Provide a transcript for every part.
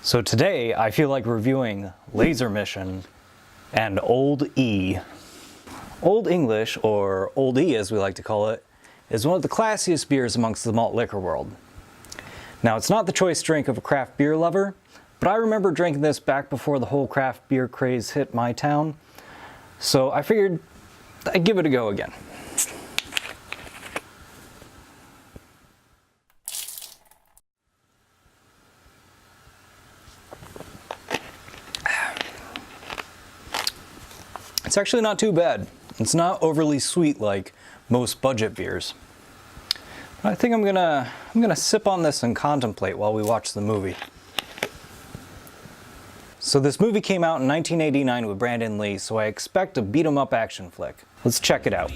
So today I feel like reviewing Laser Mission and Olde E. Old English, or Olde E as we like to call it, is one of the classiest beers amongst the malt liquor world. Now it's not the choice drink of a craft beer lover, but I remember drinking this back before the whole craft beer craze hit my town, so I figured I'd give it a go again. It's actually not too bad. It's not overly sweet like most budget beers. I think I'm gonna sip on this and contemplate while we watch the movie. So this movie came out in 1989 with Brandon Lee, so I expect a beat-em-up action flick. Let's check it out.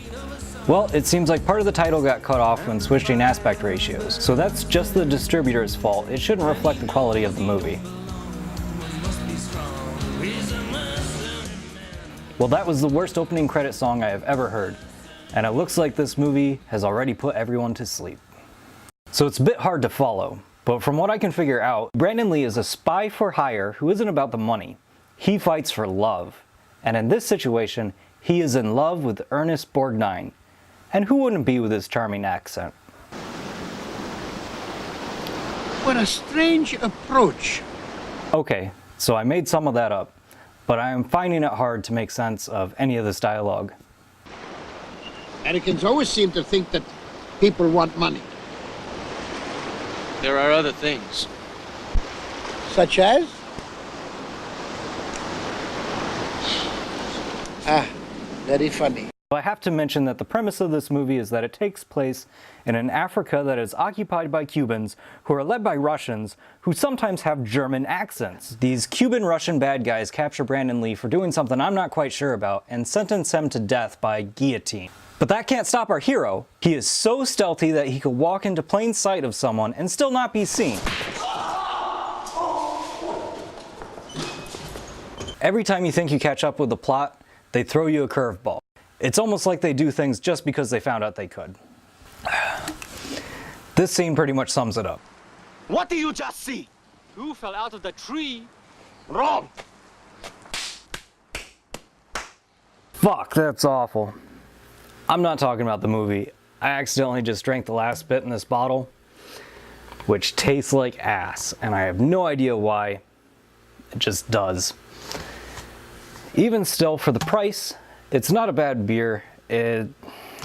Well, it seems like part of the title got cut off when switching aspect ratios, so that's just the distributor's fault. It shouldn't reflect the quality of the movie. Well, that was the worst opening credit song I have ever heard, and it looks like this movie has already put everyone to sleep. So it's a bit hard to follow, but from what I can figure out, Brandon Lee is a spy for hire who isn't about the money. He fights for love, and in this situation, he is in love with Ernest Borgnine. And who wouldn't be with his charming accent? What a strange approach. Okay, so I made some of that up, but I am finding it hard to make sense of any of this dialogue. Americans always seem to think that people want money. There are other things. Such as? Ah, very funny. I have to mention that the premise of this movie is that it takes place in an Africa that is occupied by Cubans who are led by Russians who sometimes have German accents. These Cuban-Russian bad guys capture Brandon Lee for doing something I'm not quite sure about and sentence him to death by guillotine. But that can't stop our hero. He is so stealthy that he could walk into plain sight of someone and still not be seen. Every time you think you catch up with the plot, they throw you a curveball. It's almost like they do things just because they found out they could. This scene pretty much sums it up. What do you just see? Who fell out of the tree? Wrong. Fuck, that's awful. I'm not talking about the movie. I accidentally just drank the last bit in this bottle, which tastes like ass, and I have no idea why. It just does. Even still, for the price, it's not a bad beer. It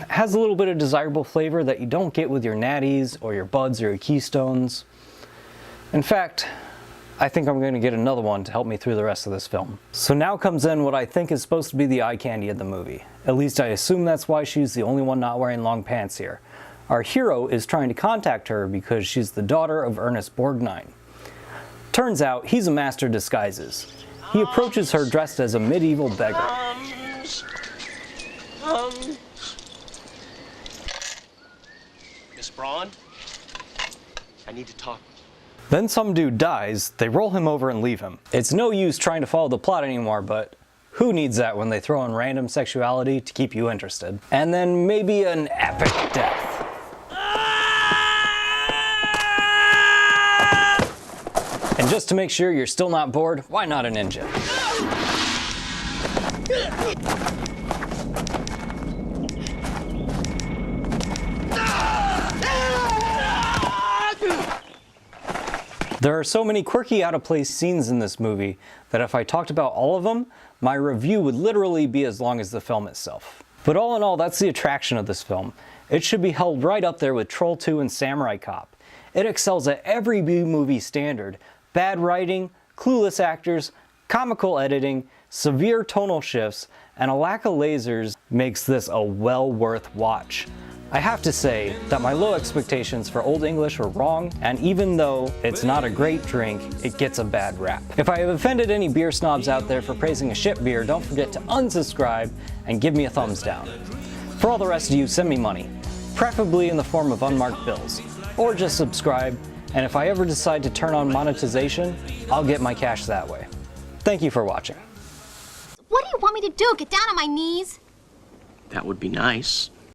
has a little bit of desirable flavor that you don't get with your Natties or your Buds or your Keystones. In fact, I think I'm going to get another one to help me through the rest of this film. So now comes in what I think is supposed to be the eye candy of the movie. At least I assume that's why she's the only one not wearing long pants here. Our hero is trying to contact her because she's the daughter of Ernest Borgnine. Turns out he's a master of disguises. He approaches her dressed as a medieval beggar. Miss Braun, I need to talk. Then some dude dies, they roll him over and leave him. It's no use trying to follow the plot anymore, but who needs that when they throw in random sexuality to keep you interested? And then maybe an epic death. And just to make sure you're still not bored, why not a ninja? There are so many quirky, out-of-place scenes in this movie that if I talked about all of them, my review would literally be as long as the film itself. But all in all, that's the attraction of this film. It should be held right up there with Troll 2 and Samurai Cop. It excels at every B-movie standard. Bad writing, clueless actors, comical editing, severe tonal shifts, and a lack of lasers makes this a well worth watch. I have to say that my low expectations for Old English were wrong, and even though it's not a great drink, it gets a bad rap. If I have offended any beer snobs out there for praising a shit beer, don't forget to unsubscribe and give me a thumbs down. For all the rest of you, send me money, preferably in the form of unmarked bills, or just subscribe, and if I ever decide to turn on monetization, I'll get my cash that way. Thank you for watching. What do you want me to do? Get down on my knees? That would be nice.